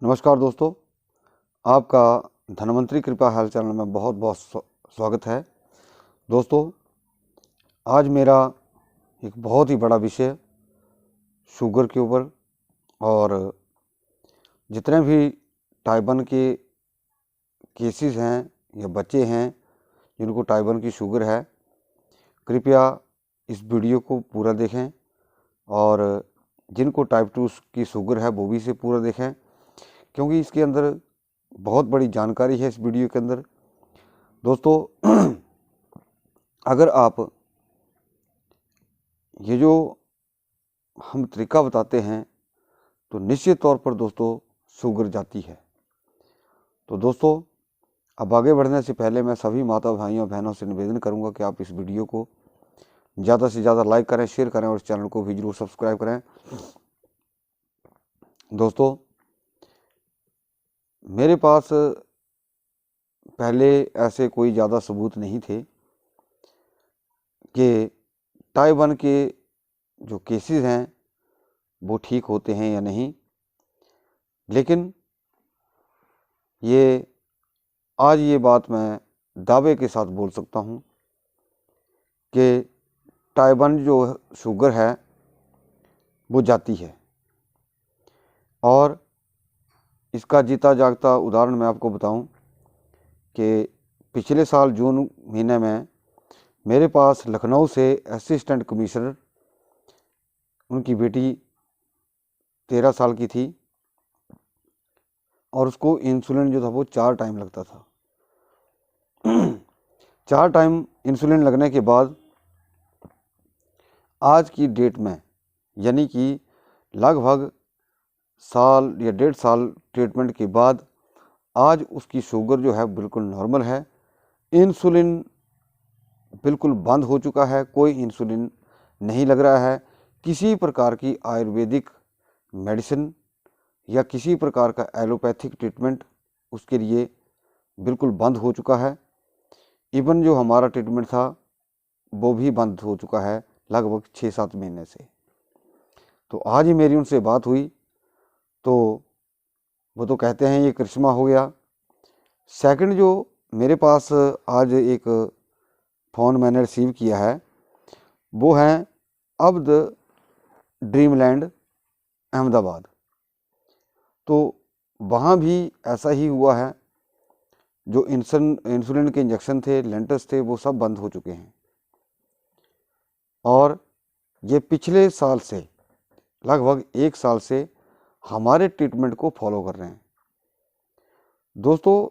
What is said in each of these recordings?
नमस्कार दोस्तों, आपका धनवंतरी कृपा हेल्थ चैनल में बहुत बहुत स्वागत है। दोस्तों, आज मेरा एक बहुत ही बड़ा विषय शुगर के ऊपर और जितने भी टाइप 1 के केसेस हैं या बच्चे हैं जिनको टाइप 1 की शुगर है, कृपया इस वीडियो को पूरा देखें और जिनको टाइप 2 की शुगर है वो भी इसे पूरा देखें, क्योंकि इसके अंदर बहुत बड़ी जानकारी है इस वीडियो के अंदर। दोस्तों, अगर आप ये जो हम तरीका बताते हैं तो निश्चित तौर पर दोस्तों शुगर जाती है। तो दोस्तों, अब आगे बढ़ने से पहले मैं सभी माता भाइयों बहनों से निवेदन करूंगा कि आप इस वीडियो को ज़्यादा से ज़्यादा लाइक करें, शेयर करें और इस चैनल को भी जरूर सब्सक्राइब करें। दोस्तों, मेरे पास पहले ऐसे कोई ज़्यादा सबूत नहीं थे कि टाइप 1 के जो केसेस हैं वो ठीक होते हैं या नहीं, लेकिन आज ये बात मैं दावे के साथ बोल सकता हूँ कि टाइप 1 जो शुगर है वो जाती है। और इसका जीता जागता उदाहरण मैं आपको बताऊं कि पिछले साल जून महीने में मेरे पास लखनऊ से असिस्टेंट कमिश्नर, उनकी बेटी 13 साल की थी और उसको इंसुलिन जो था वो 4 टाइम लगता था। 4 टाइम इंसुलिन लगने के बाद आज की डेट में, यानी कि लगभग साल या 1.5 साल ट्रीटमेंट के बाद आज उसकी शुगर जो है बिल्कुल नॉर्मल है। इंसुलिन बिल्कुल बंद हो चुका है, कोई इंसुलिन नहीं लग रहा है। किसी प्रकार की आयुर्वेदिक मेडिसिन या किसी प्रकार का एलोपैथिक ट्रीटमेंट उसके लिए बिल्कुल बंद हो चुका है। इवन जो हमारा ट्रीटमेंट था वो भी बंद हो चुका है लगभग 6-7 महीने से। तो आज ही मेरी उनसे बात हुई तो वो तो कहते हैं ये करिश्मा हो गया। सेकंड, जो मेरे पास आज एक फ़ोन मैंने रिसीव किया है वो है अब्द ड्रीमलैंड अहमदाबाद। तो वहाँ भी ऐसा ही हुआ है, जो इंसुलिन के इंजेक्शन थे, लेंटस थे, वो सब बंद हो चुके हैं और ये पिछले साल से लगभग 1 साल से हमारे ट्रीटमेंट को फॉलो कर रहे हैं। दोस्तों,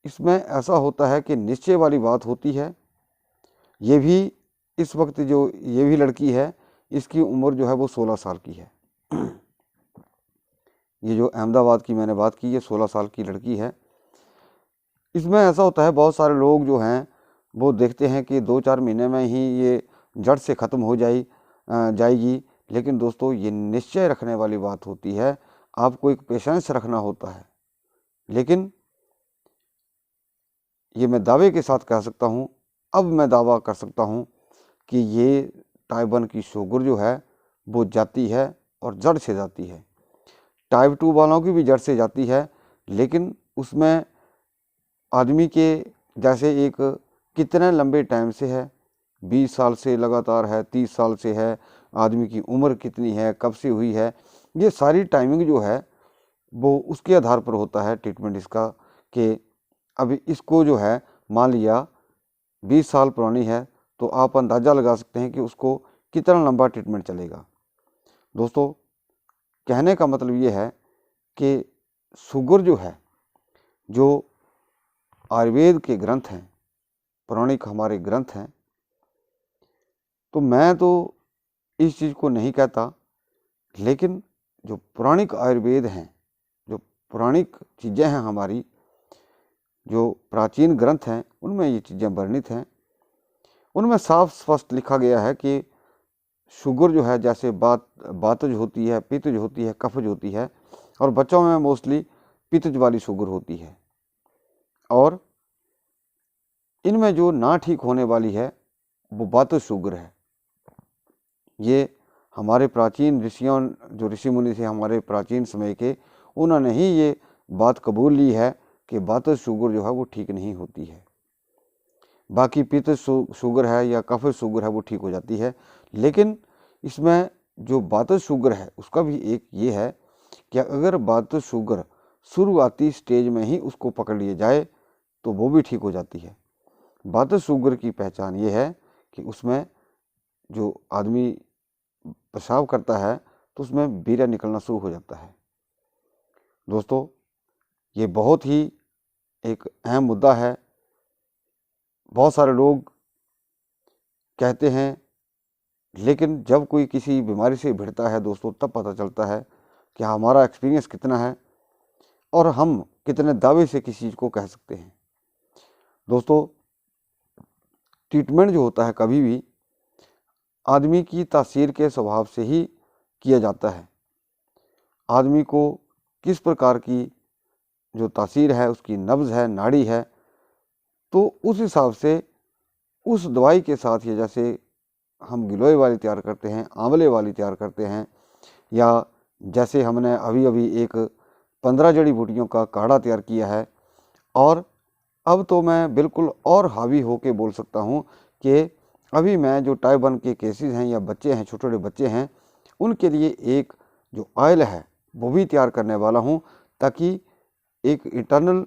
इसमें ऐसा होता है कि निश्चय वाली बात होती है। ये भी इस वक्त जो ये भी लड़की है, इसकी उम्र जो है वो 16 साल की है। ये जो अहमदाबाद की मैंने बात की, ये 16 साल की लड़की है। इसमें ऐसा होता है, बहुत सारे लोग जो हैं वो देखते हैं कि 2-4 महीने में ही ये जड़ से ख़त्म हो जाएगी, लेकिन दोस्तों ये निश्चय रखने वाली बात होती है। आपको एक पेशेंस रखना होता है। लेकिन ये मैं दावे के साथ कह सकता हूँ, अब मैं दावा कर सकता हूँ कि ये टाइप 1 की शुगर जो है वो जाती है और जड़ से जाती है। टाइप 2 वालों की भी जड़ से जाती है, लेकिन उसमें आदमी के जैसे एक कितने लंबे टाइम से है, 20 साल से लगातार है, 30 साल से है, आदमी की उम्र कितनी है, कब से हुई है, ये सारी टाइमिंग जो है वो उसके आधार पर होता है ट्रीटमेंट इसका। कि अभी इसको जो है मान लिया 20 साल पुरानी है तो आप अंदाज़ा लगा सकते हैं कि उसको कितना लंबा ट्रीटमेंट चलेगा। दोस्तों, कहने का मतलब ये है कि शुगर जो है, जो आयुर्वेद के ग्रंथ हैं, पौराणिक हमारे ग्रंथ हैं, तो मैं तो इस चीज़ को नहीं कहता, लेकिन जो पौराणिक आयुर्वेद हैं, जो पौराणिक चीज़ें हैं हमारी, जो प्राचीन ग्रंथ हैं, उनमें ये चीज़ें वर्णित हैं। उनमें साफ स्पष्ट लिखा गया है कि शुगर जो है, जैसे बातज होती है, पित्तज होती है, कफज होती है, और बच्चों में मोस्टली पित्तज वाली शुगर होती है। और इनमें जो ना ठीक होने वाली है वो वातज शुगर है। ये हमारे प्राचीन ऋषियों, जो ऋषि मुनि थे हमारे प्राचीन समय के, उन्होंने ही ये बात कबूल ली है कि वातज शुगर जो है वो ठीक नहीं होती है। बाकी पित्त शुगर है या कफ शुगर है वो ठीक हो जाती है, लेकिन इसमें जो वातज शुगर है उसका भी एक ये है कि अगर वातज शुगर शुरुआती स्टेज में ही उसको पकड़ लिया जाए तो वो भी ठीक हो जाती है। वातज शुगर की पहचान ये है कि उसमें जो आदमी पेशाब करता है तो उसमें बीरा निकलना शुरू हो जाता है। दोस्तों, ये बहुत ही एक अहम मुद्दा है। बहुत सारे लोग कहते हैं, लेकिन जब कोई किसी बीमारी से भिड़ता है दोस्तों, तब पता चलता है कि हमारा एक्सपीरियंस कितना है और हम कितने दावे से किसी चीज़ को कह सकते हैं। दोस्तों, ट्रीटमेंट जो होता है कभी भी आदमी की तासीर के स्वभाव से ही किया जाता है। आदमी को किस प्रकार की जो तासीर है, उसकी नब्ज़ है, नाड़ी है, तो उस हिसाब से उस दवाई के साथ, या जैसे हम गिलोय वाली तैयार करते हैं, आंवले वाली तैयार करते हैं, या जैसे हमने अभी अभी एक 15 जड़ी बूटियों का काढ़ा तैयार किया है। और अब तो मैं बिल्कुल और हावी होके बोल सकता हूँ कि अभी मैं जो टाइप 1 के केसेस हैं या बच्चे हैं, छोटे छोटे बच्चे हैं, उनके लिए एक जो ऑयल है वो भी तैयार करने वाला हूँ, ताकि एक इंटरनल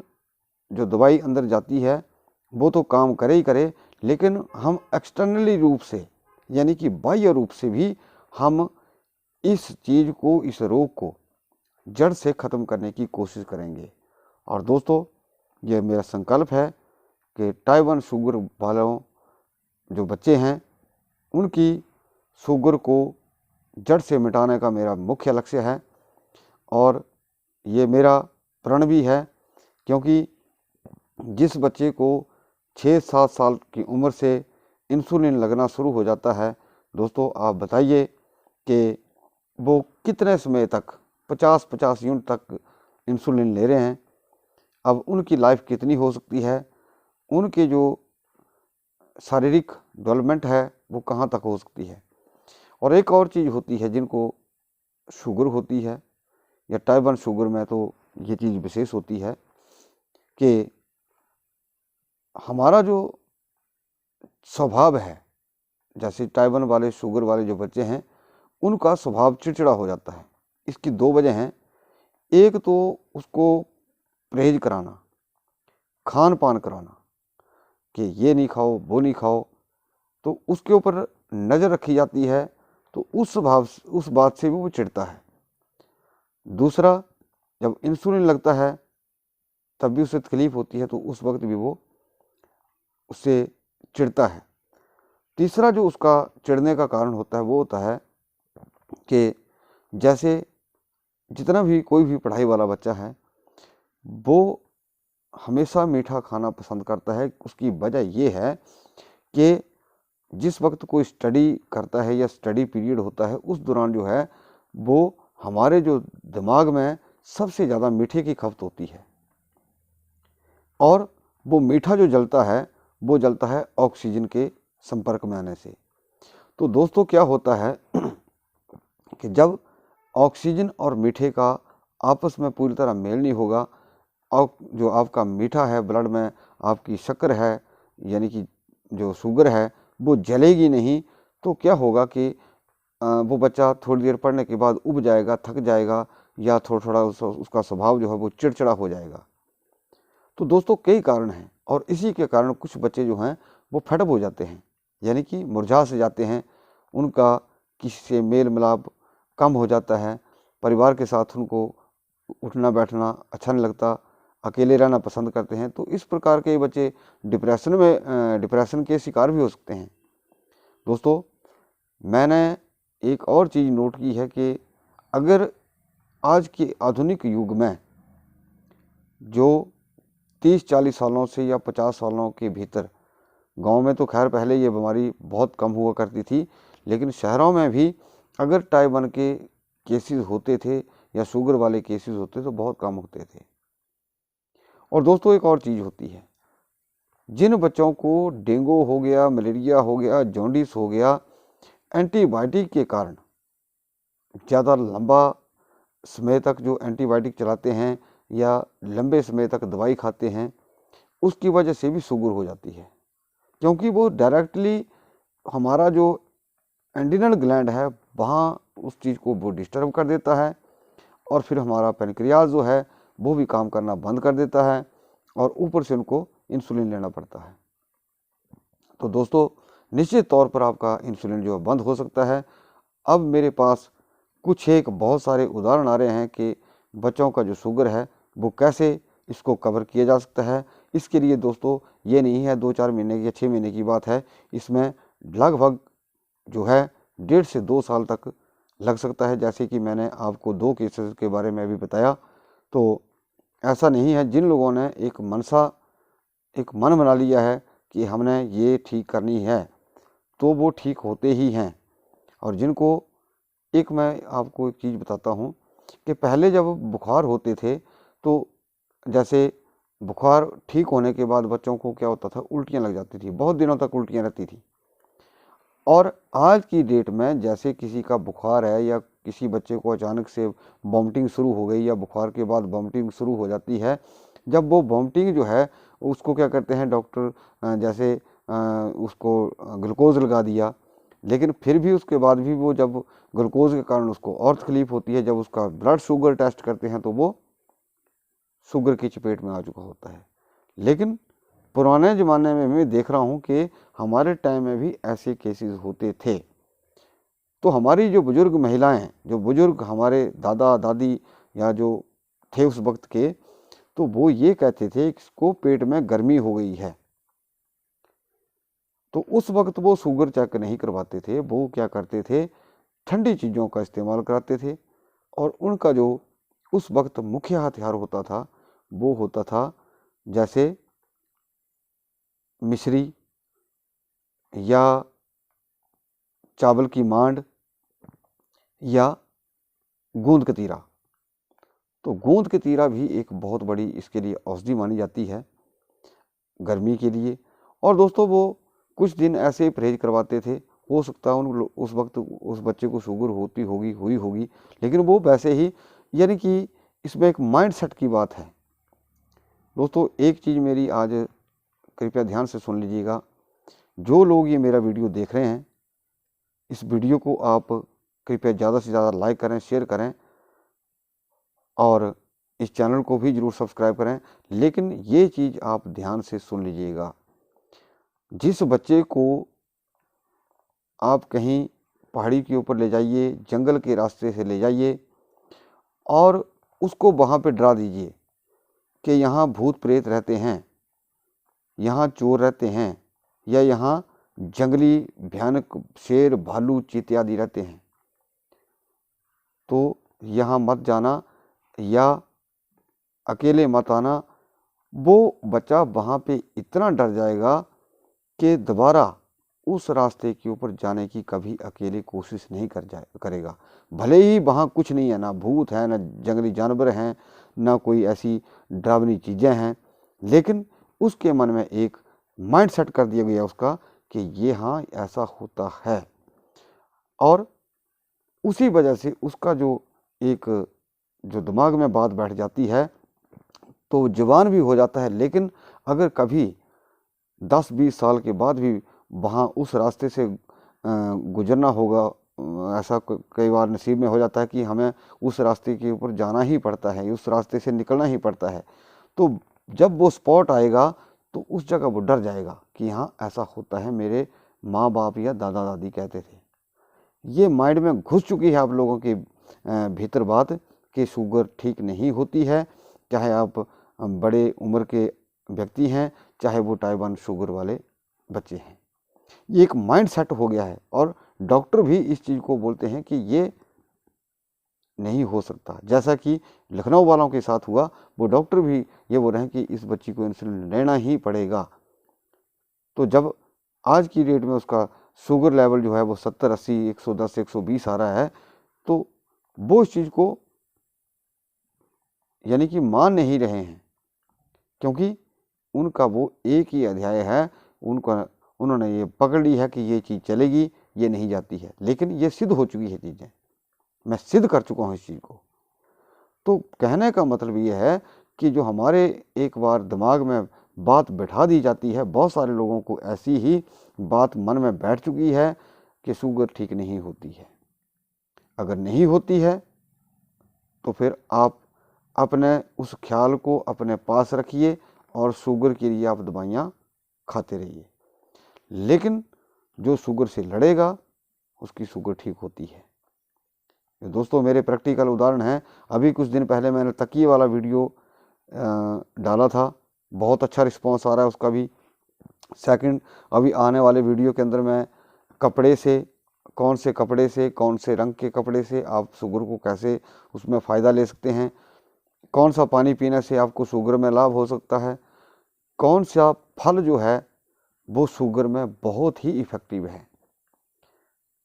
जो दवाई अंदर जाती है वो तो काम करे ही करे, लेकिन हम एक्सटर्नली रूप से यानी कि बाह्य रूप से भी हम इस चीज़ को, इस रोग को जड़ से ख़त्म करने की कोशिश करेंगे। और दोस्तों, ये मेरा संकल्प है कि टाइप 1 शुगर वालों जो बच्चे हैं उनकी शुगर को जड़ से मिटाने का मेरा मुख्य लक्ष्य है। और ये मेरा प्रण भी है, क्योंकि जिस बच्चे को 6-7 साल की उम्र से इंसुलिन लगना शुरू हो जाता है, दोस्तों आप बताइए कि वो कितने समय तक 50-50 यूनिट तक इंसुलिन ले रहे हैं। अब उनकी लाइफ कितनी हो सकती है, उनके जो शारीरिक डेवलपमेंट है वो कहाँ तक हो सकती है। और एक और चीज़ होती है, जिनको शुगर होती है या टाइप 1 शुगर में तो ये चीज़ विशेष होती है कि हमारा जो स्वभाव है, जैसे टाइप 1 वाले शुगर वाले जो बच्चे हैं उनका स्वभाव चिड़चिड़ा हो जाता है। इसकी 2 वजह हैं। एक तो उसको परहेज कराना, खान पान कराना कि ये नहीं खाओ, वो नहीं खाओ, तो उसके ऊपर नज़र रखी जाती है, तो उस बात से भी वो चिढ़ता है। दूसरा, जब इंसुलिन लगता है तब भी उसे तकलीफ होती है, तो उस वक्त भी वो उससे चिढ़ता है। तीसरा जो उसका चिढ़ने का कारण होता है वो होता है कि जैसे जितना भी कोई भी पढ़ाई वाला बच्चा है वो हमेशा मीठा खाना पसंद करता है। उसकी वजह ये है कि जिस वक्त कोई स्टडी करता है या स्टडी पीरियड होता है, उस दौरान जो है वो हमारे जो दिमाग में सबसे ज़्यादा मीठे की खपत होती है, और वो मीठा जो जलता है वो जलता है ऑक्सीजन के संपर्क में आने से। तो दोस्तों, क्या होता है कि जब ऑक्सीजन और मीठे का आपस में पूरी तरह मेल नहीं होगा, और जो आपका मीठा है ब्लड में, आपकी शक्कर है यानी कि जो शुगर है वो जलेगी नहीं, तो क्या होगा कि वो बच्चा थोड़ी देर पढ़ने के बाद उब जाएगा, थक जाएगा, या थोड़ा थोड़ा उसका स्वभाव जो है वो चिड़चिड़ा हो जाएगा। तो दोस्तों, कई कारण हैं, और इसी के कारण कुछ बच्चे जो हैं वो फेडअप हो जाते हैं, यानी कि मुरझा से जाते हैं। उनका किसी से मेल मिलाप कम हो जाता है, परिवार के साथ उनको उठना बैठना अच्छा नहीं लगता, अकेले रहना पसंद करते हैं। तो इस प्रकार के बच्चे डिप्रेशन के शिकार भी हो सकते हैं। दोस्तों, मैंने एक और चीज़ नोट की है कि अगर आज के आधुनिक युग में जो 30-40 सालों से या 50 सालों के भीतर, गांव में तो खैर पहले ये बीमारी बहुत कम हुआ करती थी, लेकिन शहरों में भी अगर टाइप 1 के केसेस होते थे या शुगर वाले केसेस होते तो बहुत कम होते थे। और दोस्तों, एक और चीज़ होती है, जिन बच्चों को डेंगू हो गया, मलेरिया हो गया, जॉन्डिस हो गया, एंटीबायोटिक के कारण ज़्यादा लंबा समय तक जो एंटीबायोटिक चलाते हैं या लंबे समय तक दवाई खाते हैं, उसकी वजह से भी शुगर हो जाती है, क्योंकि वो डायरेक्टली हमारा जो एड्रिनल ग्लैंड है वहाँ उस चीज़ को वो डिस्टर्ब कर देता है, और फिर हमारा पैनक्रियाज जो है वो भी काम करना बंद कर देता है, और ऊपर से उनको इंसुलिन लेना पड़ता है। तो दोस्तों, निश्चित तौर पर आपका इंसुलिन जो है बंद हो सकता है। अब मेरे पास कुछ एक बहुत सारे उदाहरण आ रहे हैं कि बच्चों का जो शुगर है वो कैसे इसको कवर किया जा सकता है। इसके लिए दोस्तों ये नहीं है 2-4 महीने की या 6 महीने की बात है, इसमें लगभग जो है 1.5 से 2 साल तक लग सकता है। जैसे कि मैंने आपको 2 केसेस के बारे में भी बताया। तो ऐसा नहीं है, जिन लोगों ने एक मन बना लिया है कि हमने ये ठीक करनी है तो वो ठीक होते ही हैं। और जिनको, एक मैं आपको एक चीज़ बताता हूँ कि पहले जब बुखार होते थे तो जैसे बुखार ठीक होने के बाद बच्चों को क्या होता था, उल्टियाँ लग जाती थी, बहुत दिनों तक उल्टियाँ रहती थी। और आज की डेट में जैसे किसी का बुखार है या किसी बच्चे को अचानक से वॉमिटिंग शुरू हो गई या बुखार के बाद वॉमिटिंग शुरू हो जाती है, जब वो वॉमिटिंग जो है उसको क्या करते हैं डॉक्टर, जैसे उसको ग्लूकोज लगा दिया, लेकिन फिर भी उसके बाद भी वो जब ग्लूकोज के कारण उसको और तकलीफ होती है, जब उसका ब्लड शुगर टेस्ट करते हैं तो वो शुगर की चपेट में आ चुका होता है। लेकिन पुराने ज़माने में मैं देख रहा हूँ कि हमारे टाइम में भी ऐसे केसेस होते थे। तो हमारी जो बुज़ुर्ग महिलाएं, जो बुज़ुर्ग हमारे दादा दादी या जो थे उस वक्त के, तो वो ये कहते थे कि इसको पेट में गर्मी हो गई है। तो उस वक्त वो शुगर चेक नहीं करवाते थे, वो क्या करते थे, ठंडी चीज़ों का इस्तेमाल कराते थे। और उनका जो उस वक्त मुख्य हथियार होता था वो होता था जैसे मिश्री या चावल की मांड या गूंद कतीरा। तो गूंद कतीरा भी एक बहुत बड़ी इसके लिए औषधि मानी जाती है गर्मी के लिए। और दोस्तों, वो कुछ दिन ऐसे परहेज करवाते थे, हो सकता है उस वक्त उस बच्चे को शुगर हुई होगी, लेकिन वो वैसे ही, यानी कि इसमें एक माइंड सेट की बात है। दोस्तों, एक चीज़ मेरी आज कृपया ध्यान से सुन लीजिएगा। जो लोग ये मेरा वीडियो देख रहे हैं, इस वीडियो को आप कृपया ज़्यादा से ज़्यादा लाइक करें, शेयर करें, और इस चैनल को भी ज़रूर सब्सक्राइब करें। लेकिन ये चीज़ आप ध्यान से सुन लीजिएगा। जिस बच्चे को आप कहीं पहाड़ी के ऊपर ले जाइए, जंगल के रास्ते से ले जाइए और उसको वहाँ पे डरा दीजिए कि यहाँ भूत प्रेत रहते हैं, यहाँ चोर रहते हैं, या यहाँ जंगली भयानक शेर भालू चीते आदि रहते हैं, तो यहाँ मत जाना या अकेले मत आना। वो बच्चा वहाँ पे इतना डर जाएगा कि दोबारा उस रास्ते के ऊपर जाने की कभी अकेले कोशिश नहीं करेगा। भले ही वहाँ कुछ नहीं है, ना भूत है, ना जंगली जानवर हैं, ना कोई ऐसी डरावनी चीज़ें हैं, लेकिन उसके मन में एक माइंड सेट कर दिया गया उसका कि ये हाँ ऐसा होता है। और उसी वजह से उसका जो दिमाग में बात बैठ जाती है तो जवान भी हो जाता है। लेकिन अगर कभी 10-20 साल के बाद भी वहाँ उस रास्ते से गुजरना होगा, ऐसा कई बार नसीब में हो जाता है कि हमें उस रास्ते के ऊपर जाना ही पड़ता है, उस रास्ते से निकलना ही पड़ता है, तो जब वो स्पॉट आएगा तो उस जगह वो डर जाएगा कि हाँ ऐसा होता है, मेरे माँ बाप या दादा दादी कहते थे। ये माइंड में घुस चुकी है आप लोगों के भीतर बात कि शुगर ठीक नहीं होती है, चाहे आप बड़े उम्र के व्यक्ति हैं, चाहे वो टाइप 1 शुगर वाले बच्चे हैं। ये एक माइंड सेट हो गया है, और डॉक्टर भी इस चीज़ को बोलते हैं कि ये नहीं हो सकता। जैसा कि लखनऊ वालों के साथ हुआ, वो डॉक्टर भी ये बोल रहे हैं कि इस बच्ची को इंसुलिन लेना ही पड़ेगा। तो जब आज की डेट में उसका शुगर लेवल जो है वो 70, 80, 110, 120 आ रहा है, तो वो इस चीज़ को यानी कि मान नहीं रहे हैं, क्योंकि उनका वो एक ही अध्याय है, उन्होंने ये पकड़ ली है कि ये चीज़ चलेगी, ये नहीं जाती है। लेकिन ये सिद्ध हो चुकी है चीज़ें, मैं सिद्ध कर चुका हूँ इस चीज़ को। तो कहने का मतलब ये है कि जो हमारे एक बार दिमाग में बात बैठा दी जाती है, बहुत सारे लोगों को ऐसी ही बात मन में बैठ चुकी है कि शुगर ठीक नहीं होती है। अगर नहीं होती है तो फिर आप अपने उस ख्याल को अपने पास रखिए और शुगर के लिए आप दवाइयाँ खाते रहिए। लेकिन जो शुगर से लड़ेगा उसकी शुगर ठीक होती है। दोस्तों मेरे प्रैक्टिकल उदाहरण हैं। अभी कुछ दिन पहले मैंने तकिए वाला वीडियो डाला था, बहुत अच्छा रिस्पांस आ रहा है उसका भी। सेकंड, अभी आने वाले वीडियो के अंदर मैं कपड़े से, कौन से कपड़े से, कौन से रंग के कपड़े से आप शुगर को कैसे उसमें फ़ायदा ले सकते हैं, कौन सा पानी पीने से आपको शुगर में लाभ हो सकता है, कौन सा फल जो है वो शुगर में बहुत ही इफ़ेक्टिव है।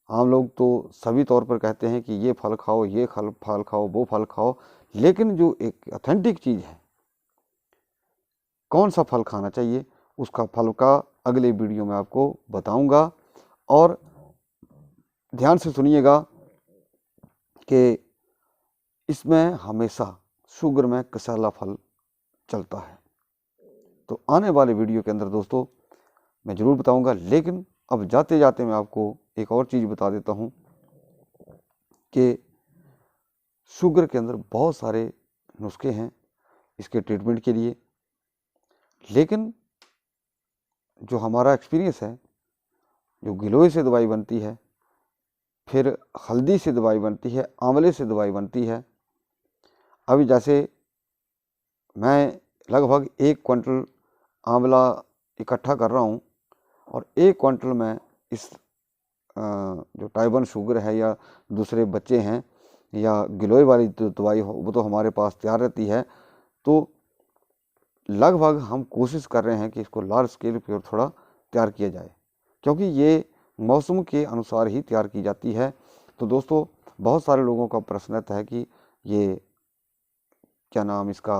हम लोग तो सभी तौर पर कहते हैं कि ये फल खाओ, ये फल खाओ, वो फल खाओ, लेकिन जो एक ऑथेंटिक चीज़ है, कौन सा फल खाना चाहिए, उसका फल का अगले वीडियो में आपको बताऊंगा। और ध्यान से सुनिएगा कि इसमें हमेशा शुगर में कसाला फल चलता है। तो आने वाले वीडियो के अंदर दोस्तों मैं ज़रूर बताऊंगा। लेकिन अब जाते जाते मैं आपको एक और चीज़ बता देता हूं कि शुगर के अंदर बहुत सारे नुस्खे हैं इसके ट्रीटमेंट के लिए। लेकिन जो हमारा एक्सपीरियंस है, जो गिलोय से दवाई बनती है, फिर हल्दी से दवाई बनती है, आंवले से दवाई बनती है। अभी जैसे मैं लगभग 1 क्विंटल आंवला इकट्ठा कर रहा हूँ और 1 क्विंटल में इस जो टाइप 1 शुगर है या दूसरे बच्चे हैं या गिलोय वाली दवाई हो, वो तो हमारे पास तैयार रहती है। तो लगभग हम कोशिश कर रहे हैं कि इसको लार्ज स्केल पर थोड़ा तैयार किया जाए, क्योंकि ये मौसम के अनुसार ही तैयार की जाती है। तो दोस्तों बहुत सारे लोगों का प्रश्न रहता है कि ये क्या नाम इसका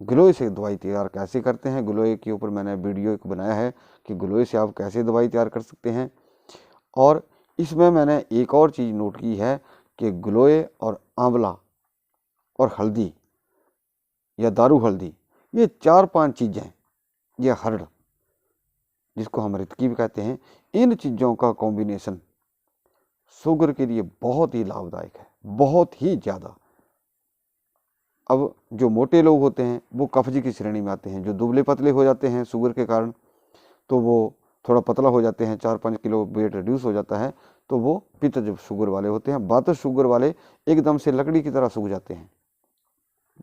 गिलोय से दवाई तैयार कैसे करते हैं। गिलोय के ऊपर मैंने वीडियो एक बनाया है कि गिलोय से आप कैसे दवाई तैयार कर सकते हैं। और इसमें मैंने एक और चीज़ नोट की है कि गिलोय और आंवला और हल्दी या दारू हल्दी, ये 4-5 चीज़ें, ये हर्ड जिसको हम रितकी भी कहते हैं, इन चीज़ों का कॉम्बिनेशन शुगर के लिए बहुत ही लाभदायक है, बहुत ही ज़्यादा। अब जो मोटे लोग होते हैं वो कब्ज की श्रेणी में आते हैं, जो दुबले पतले हो जाते हैं शुगर के कारण तो वो थोड़ा पतला हो जाते हैं, 4-5 किलो वेट रिड्यूस हो जाता है, तो वो पित्त जब शुगर वाले होते हैं। वातज शुगर वाले एकदम से लकड़ी की तरह सूख जाते हैं।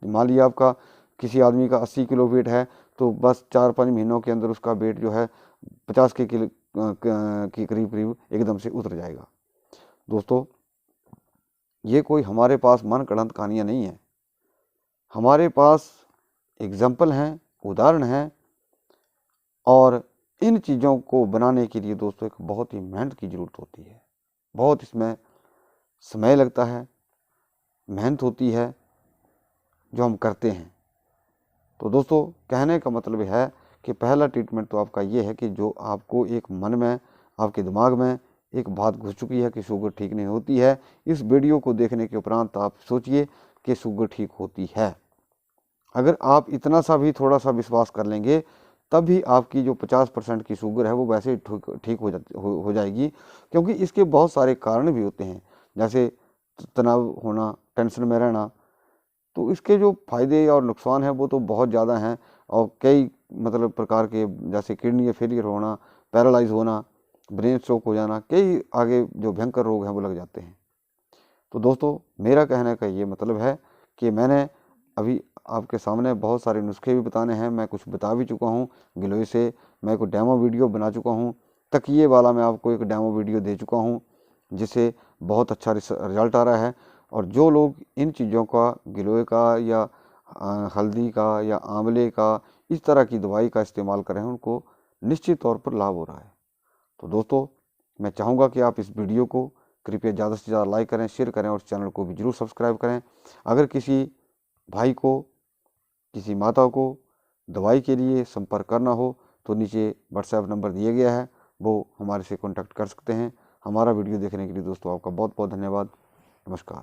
मान लिया आपका किसी आदमी का 80 किलो वेट है तो बस 4-5 महीनों के अंदर उसका वेट जो है 50 के करीब करीब एकदम से उतर जाएगा। दोस्तों ये कोई हमारे पास मन गढ़ंत कहानियाँ नहीं है, हमारे पास एग्जाम्पल हैं, उदाहरण हैं। और इन चीज़ों को बनाने के लिए दोस्तों एक बहुत ही मेहनत की ज़रूरत होती है, बहुत इसमें समय लगता है, मेहनत होती है जो हम करते हैं। तो दोस्तों कहने का मतलब है कि पहला ट्रीटमेंट तो आपका ये है कि जो आपको एक मन में, आपके दिमाग में एक बात घुस चुकी है कि शुगर ठीक नहीं होती है, इस वीडियो को देखने के उपरांत आप सोचिए कि शुगर ठीक होती है। अगर आप इतना सा भी थोड़ा सा विश्वास कर लेंगे तब भी आपकी जो 50% की शुगर है वो वैसे ही ठीक हो जाएगी। क्योंकि इसके बहुत सारे कारण भी होते हैं, जैसे तनाव होना, टेंशन में रहना। तो इसके जो फ़ायदे और नुकसान हैं वो तो बहुत ज़्यादा हैं और कई मतलब प्रकार के, जैसे किडनी फेलियर होना, पैरालाइज होना, ब्रेन स्ट्रोक हो जाना, कई आगे जो भयंकर रोग हैं वो लग जाते हैं। तो दोस्तों मेरा कहने का ये मतलब है कि मैंने अभी आपके सामने बहुत सारे नुस्खे भी बताने हैं, मैं कुछ बता भी चुका हूँ। गिलोय से मैं कोई डेमो वीडियो बना चुका हूँ, तकिए वाला मैं आपको एक डेमो वीडियो दे चुका हूँ जिससे बहुत अच्छा रिजल्ट आ रहा है। और जो लोग इन चीज़ों का, गिलोय का या हल्दी का या आंवले का, इस तरह की दवाई का इस्तेमाल कर रहे हैं उनको निश्चित तौर पर लाभ हो रहा है। तो दोस्तों मैं चाहूँगा कि आप इस वीडियो को कृपया ज़्यादा से ज़्यादा लाइक करें, शेयर करें और चैनल को भी जरूर सब्सक्राइब करें। अगर किसी भाई को, किसी माता को दवाई के लिए संपर्क करना हो तो नीचे व्हाट्सएप नंबर दिया गया है, वो हमारे से कॉन्टैक्ट कर सकते हैं। हमारा वीडियो देखने के लिए दोस्तों आपका बहुत बहुत धन्यवाद। नमस्कार।